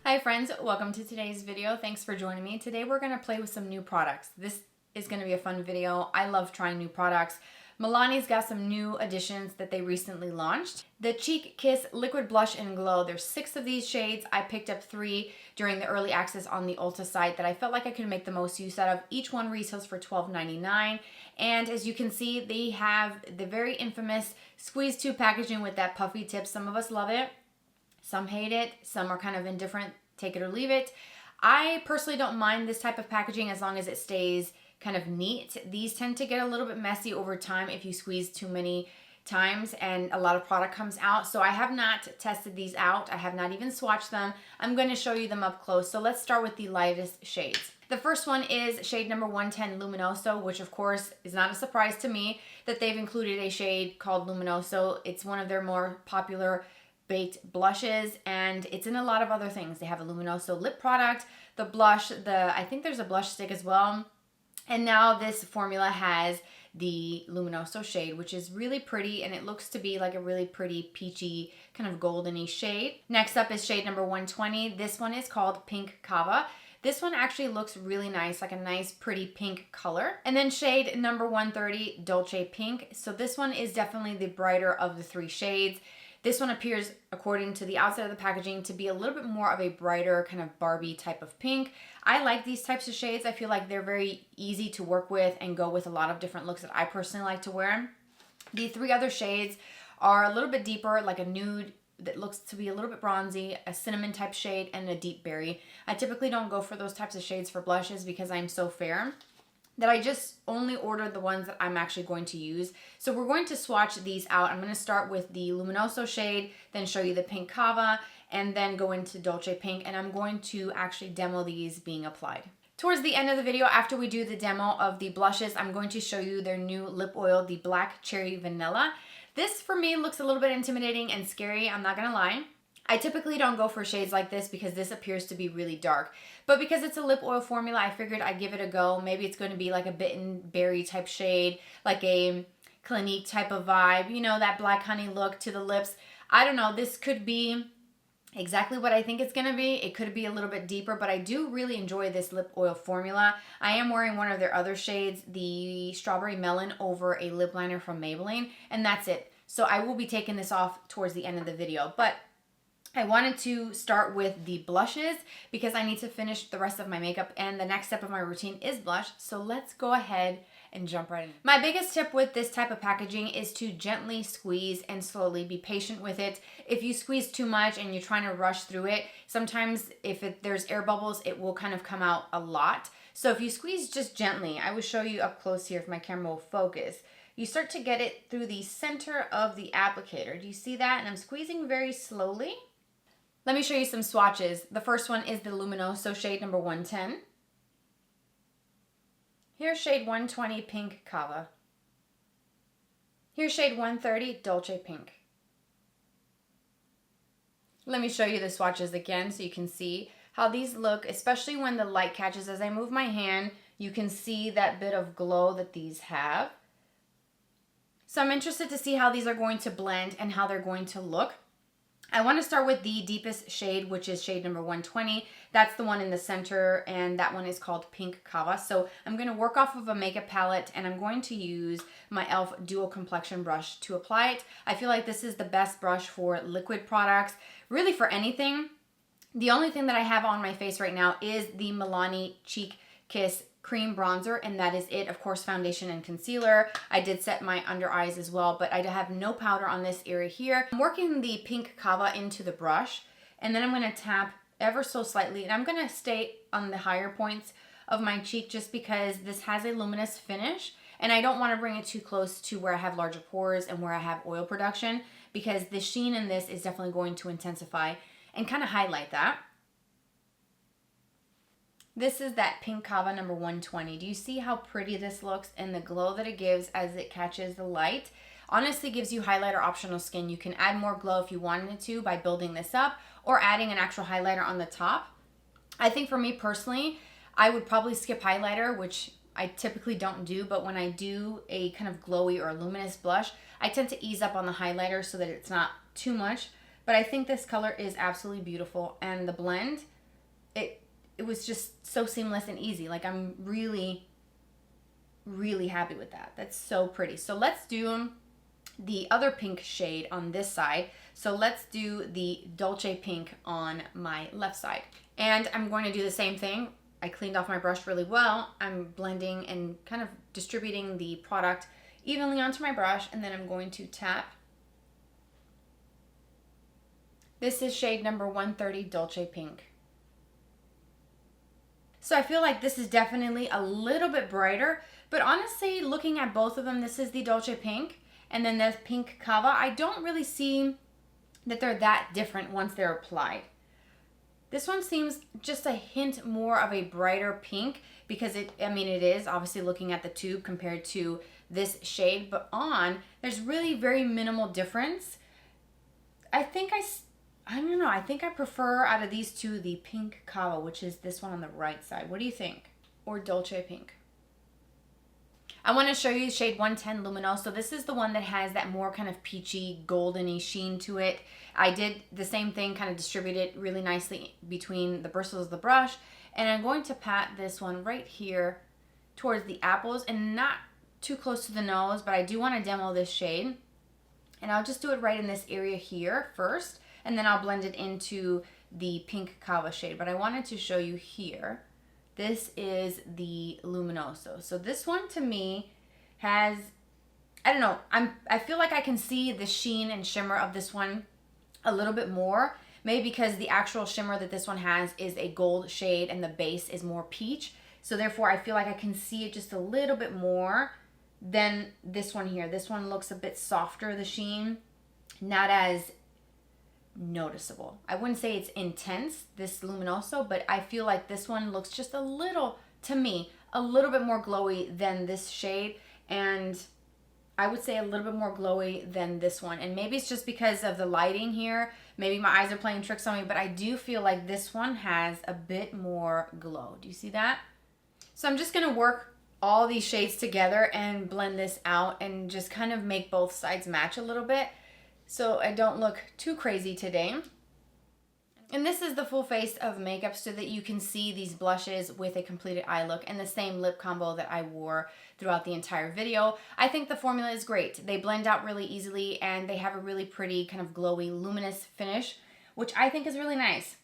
Hi friends, welcome to today's video. Thanks for joining me. Today we're going to play with some new products. This is going to be a fun video. I love trying new products. Milani's got some new additions that they recently launched. The Cheek Kiss Liquid Blush and Glow. There's 6 of these shades. I picked up 3 during the early access on the Ulta site that I felt like I could make the most use out of. Each one retails for $12.99. And as you can see, they have the very infamous squeeze tube packaging with that puffy tip. Some of us love it. Some hate it. Some are kind of indifferent. Take it or leave it. I personally don't mind this type of packaging as long as it stays kind of neat. These tend to get a little bit messy over time if you squeeze too many times and a lot of product comes out. So I have not tested these out. I have not even swatched them. I'm going to show you them up close. So let's start with the lightest shades. The first one is shade number 110 Luminoso, which of course is not a surprise to me that they've included a shade called Luminoso. It's one of their more popular baked blushes, and it's in a lot of other things. They have a Luminoso lip product, the blush, I think there's a blush stick as well. And now this formula has the Luminoso shade, which is really pretty, and it looks to be like a really pretty peachy kind of goldeny shade. Next up is shade number 120. This one is called Pink Cava. This one actually looks really nice, like a nice pretty pink color. And then shade number 130, Dolce Pink. So this one is definitely the brighter of the 3 shades. This one appears, according to the outside of the packaging, to be a little bit more of a brighter kind of Barbie type of pink. I like these types of shades. I feel like they're very easy to work with and go with a lot of different looks that I personally like to wear. The 3 other shades are a little bit deeper, like a nude that looks to be a little bit bronzy, a cinnamon type shade, and a deep berry. I typically don't go for those types of shades for blushes because I'm so fair that I just only ordered the ones that I'm actually going to use. So we're going to swatch these out. I'm going to start with the Luminoso shade, then show you the Pink Cava, and then go into Dolce Pink, and I'm going to actually demo these being applied. Towards the end of the video, after we do the demo of the blushes, I'm going to show you their new lip oil, the Black Cherry Vanilla. This for me looks a little bit intimidating and scary, I'm not gonna lie. I typically don't go for shades like this because this appears to be really dark. But because it's a lip oil formula, I figured I'd give it a go. Maybe it's going to be like a bitten berry type shade, like a Clinique type of vibe, you know, that black honey look to the lips. I don't know, this could be exactly what I think it's going to be. It could be a little bit deeper, but I do really enjoy this lip oil formula. I am wearing one of their other shades, the Strawberry Melon, over a lip liner from Maybelline, and that's it. So I will be taking this off towards the end of the video, but I wanted to start with the blushes because I need to finish the rest of my makeup, and the next step of my routine is blush. So let's go ahead and jump right in. My biggest tip with this type of packaging is to gently squeeze and slowly be patient with it. If you squeeze too much and you're trying to rush through it, sometimes if there's air bubbles, it will kind of come out a lot. So if you squeeze just gently, I will show you up close here if my camera will focus. You start to get it through the center of the applicator. Do you see that? And I'm squeezing very slowly. Let me show you some swatches. The first one is the Luminoso shade number 110. Here's shade 120 Pink Cava. Here's shade 130 Dolce Pink. Let me show you the swatches again so you can see how these look, especially when the light catches. As I move my hand, you can see that bit of glow that these have. So I'm interested to see how these are going to blend and how they're going to look. I want to start with the deepest shade, which is shade number 120. That's the one in the center, and that one is called Pink Cava. So I'm going to work off of a makeup palette, and I'm going to use my e.l.f. Duo Complexion Brush to apply it. I feel like this is the best brush for liquid products, really for anything. The only thing that I have on my face right now is the Milani Cheek Kiss Cream Bronzer, and that is it. Of course, foundation and concealer. I did set my under eyes as well, but I have no powder on this area here. I'm working the Pink Cava into the brush, and then I'm going to tap ever so slightly, and I'm going to stay on the higher points of my cheek just because this has a luminous finish, and I don't want to bring it too close to where I have larger pores and where I have oil production, because the sheen in this is definitely going to intensify and kind of highlight that. This is that Pink Cava number 120. Do you see how pretty this looks and the glow that it gives as it catches the light? Honestly, gives you highlighter optional skin. You can add more glow if you wanted to by building this up or adding an actual highlighter on the top. I think for me personally, I would probably skip highlighter, which I typically don't do, but when I do a kind of glowy or luminous blush, I tend to ease up on the highlighter so that it's not too much. But I think this color is absolutely beautiful, and the blend it was just so seamless and easy. Like I'm really, really happy with that. That's so pretty. So let's do the other pink shade on this side. So let's do the Dolce Pink on my left side. And I'm going to do the same thing. I cleaned off my brush really well. I'm blending and kind of distributing the product evenly onto my brush, and then I'm going to tap. This is shade number 130 Dolce Pink. So I feel like this is definitely a little bit brighter, but honestly, looking at both of them, this is the Dolce Pink and then the Pink Cava. I don't really see that they're that different once they're applied. This one seems just a hint more of a brighter pink because it is obviously looking at the tube compared to this shade, but there's really very minimal difference. I don't know. I think I prefer out of these two the Pink Cava, which is this one on the right side. What do you think? Or Dolce Pink? I want to show you shade 110 Luminoso. This is the one that has that more kind of peachy, goldeny sheen to it. I did the same thing, kind of distribute it really nicely between the bristles of the brush. And I'm going to pat this one right here towards the apples and not too close to the nose, but I do want to demo this shade. And I'll just do it right in this area here first, and then I'll blend it into the Pink Cava shade. But I wanted to show you here. This is the Luminoso. So this one to me has, I don't know, I feel like I can see the sheen and shimmer of this one a little bit more. Maybe because the actual shimmer that this one has is a gold shade and the base is more peach. So therefore I feel like I can see it just a little bit more than this one here. This one looks a bit softer, the sheen, not as noticeable. I wouldn't say it's intense, this Luminoso, but I feel like this one looks just a little, to me, a little bit more glowy than this shade, and I would say a little bit more glowy than this one. And maybe it's just because of the lighting here. Maybe my eyes are playing tricks on me, but I do feel like this one has a bit more glow. Do you see that? So I'm just gonna work all these shades together and blend this out and just kind of make both sides match a little bit, so I don't look too crazy today. And this is the full face of makeup so that you can see these blushes with a completed eye look and the same lip combo that I wore throughout the entire video. I think the formula is great. They blend out really easily and they have a really pretty kind of glowy, luminous finish, which I think is really nice.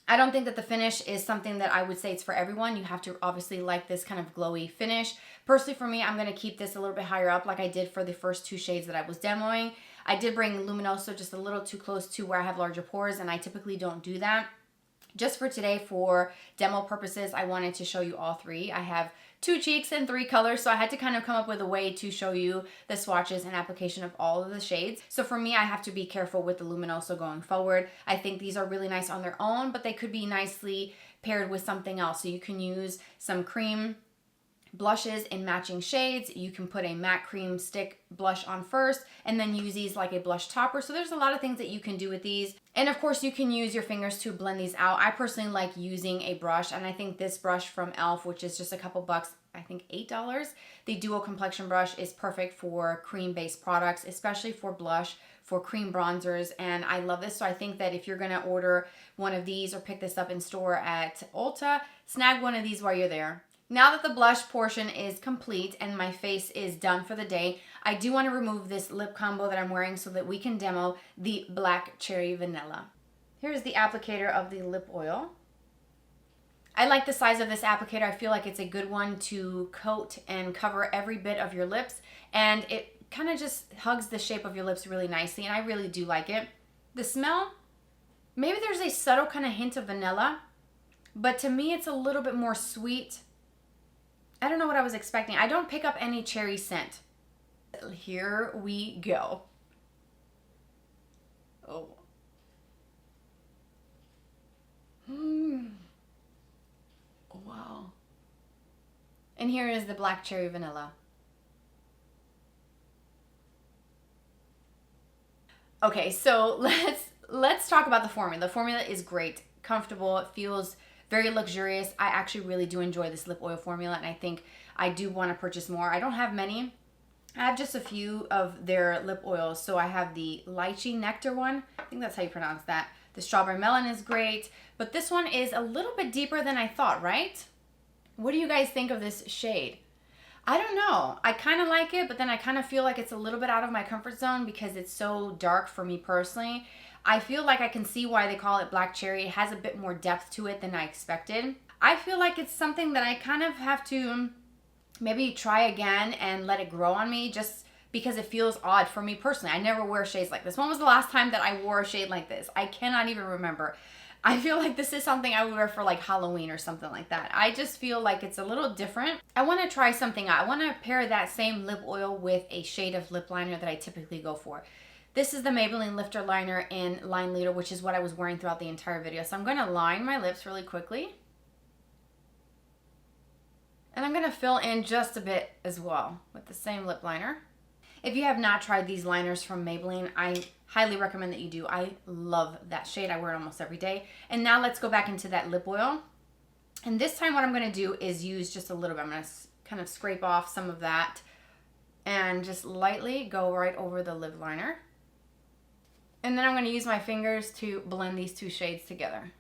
I don't think that the finish is something that I would say it's for everyone. You have to obviously like this kind of glowy finish. Personally for me, I'm going to keep this a little bit higher up like I did for the first two shades that I was demoing. I did bring Luminoso just a little too close to where I have larger pores, and I typically don't do that. Just for today, for demo purposes, I wanted to show you all three. I have 2 cheeks and 3 colors, so I had to kind of come up with a way to show you the swatches and application of all of the shades. So for me, I have to be careful with the Luminoso going forward. I think these are really nice on their own, but they could be nicely paired with something else. So you can use some cream blushes in matching shades. You can put a matte cream stick blush on first and then use these like a blush topper. So there's a lot of things that you can do with these. And of course you can use your fingers to blend these out. I personally like using a brush, and I think this brush from e.l.f., which is just a couple bucks, I think $8, the Duo Complexion Brush is perfect for cream-based products, especially for blush, for cream bronzers, and I love this. So I think that if you're gonna order one of these or pick this up in store at Ulta, snag one of these while you're there. Now that the blush portion is complete and my face is done for the day, I do want to remove this lip combo that I'm wearing so that we can demo the Black Cherry Vanilla. Here's the applicator of the lip oil. I like the size of this applicator. I feel like it's a good one to coat and cover every bit of your lips, and it kind of just hugs the shape of your lips really nicely, and I really do like it. The smell, maybe there's a subtle kind of hint of vanilla, but to me it's a little bit more sweet. I don't know what I was expecting. I don't pick up any cherry scent. Here we go. Oh. Wow. And here is the Black Cherry Vanilla. Okay, so let's talk about the formula. The formula is great, comfortable, it feels very luxurious. I actually really do enjoy this lip oil formula, and I think I do want to purchase more. I don't have many. I have just a few of their lip oils. So I have the Lychee Nectar one. I think that's how you pronounce that. The Strawberry Melon is great, but this one is a little bit deeper than I thought, right? What do you guys think of this shade? I don't know. I kind of like it, but then I kind of feel like it's a little bit out of my comfort zone because it's so dark for me personally. I feel like I can see why they call it Black Cherry. It has a bit more depth to it than I expected. I feel like it's something that I kind of have to maybe try again and let it grow on me, just because it feels odd for me personally. I never wear shades like this. When was the last time that I wore a shade like this? I cannot even remember. I feel like this is something I would wear for like Halloween or something like that. I just feel like it's a little different. I want to try something out. I want to pair that same lip oil with a shade of lip liner that I typically go for. This is the Maybelline Lifter Liner in Line Leader, which is what I was wearing throughout the entire video. So I'm going to line my lips really quickly. And I'm going to fill in just a bit as well with the same lip liner. If you have not tried these liners from Maybelline, I highly recommend that you do. I love that shade. I wear it almost every day. And now let's go back into that lip oil. And this time what I'm going to do is use just a little bit. I'm going to kind of scrape off some of that and just lightly go right over the lip liner. And then I'm going to use my fingers to blend these two shades together.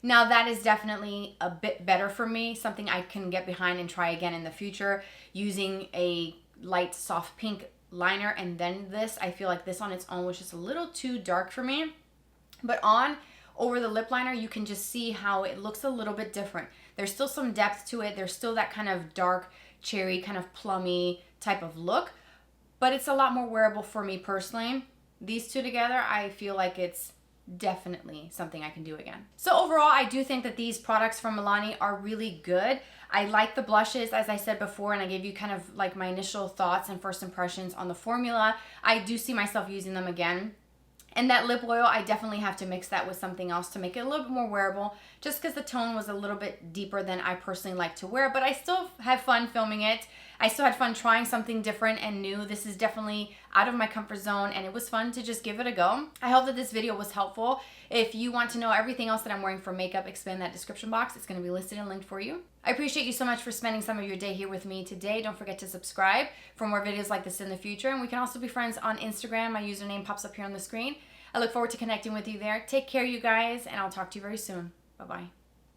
Now that is definitely a bit better for me, something I can get behind and try again in the future, using a light soft pink liner and then this. I feel like this on its own was just a little too dark for me, but on over the lip liner you can just see how it looks a little bit different. There's still some depth to it. There's still that kind of dark cherry, kind of plummy type of look, but it's a lot more wearable for me personally. These two together, I feel like it's definitely something I can do again. So overall, I do think that these products from Milani are really good. I like the blushes, as I said before, and I gave you kind of like my initial thoughts and first impressions on the formula. I do see myself using them again. And that lip oil, I definitely have to mix that with something else to make it a little bit more wearable, just because the tone was a little bit deeper than I personally like to wear, but I still had fun filming it. I still had fun trying something different and new. This is definitely out of my comfort zone, and it was fun to just give it a go. I hope that this video was helpful. If you want to know everything else that I'm wearing for makeup, expand that description box. It's going to be listed and linked for you. I appreciate you so much for spending some of your day here with me today. Don't forget to subscribe for more videos like this in the future, and we can also be friends on Instagram. My username pops up here on the screen. I look forward to connecting with you there. Take care, you guys, and I'll talk to you very soon. Bye-bye.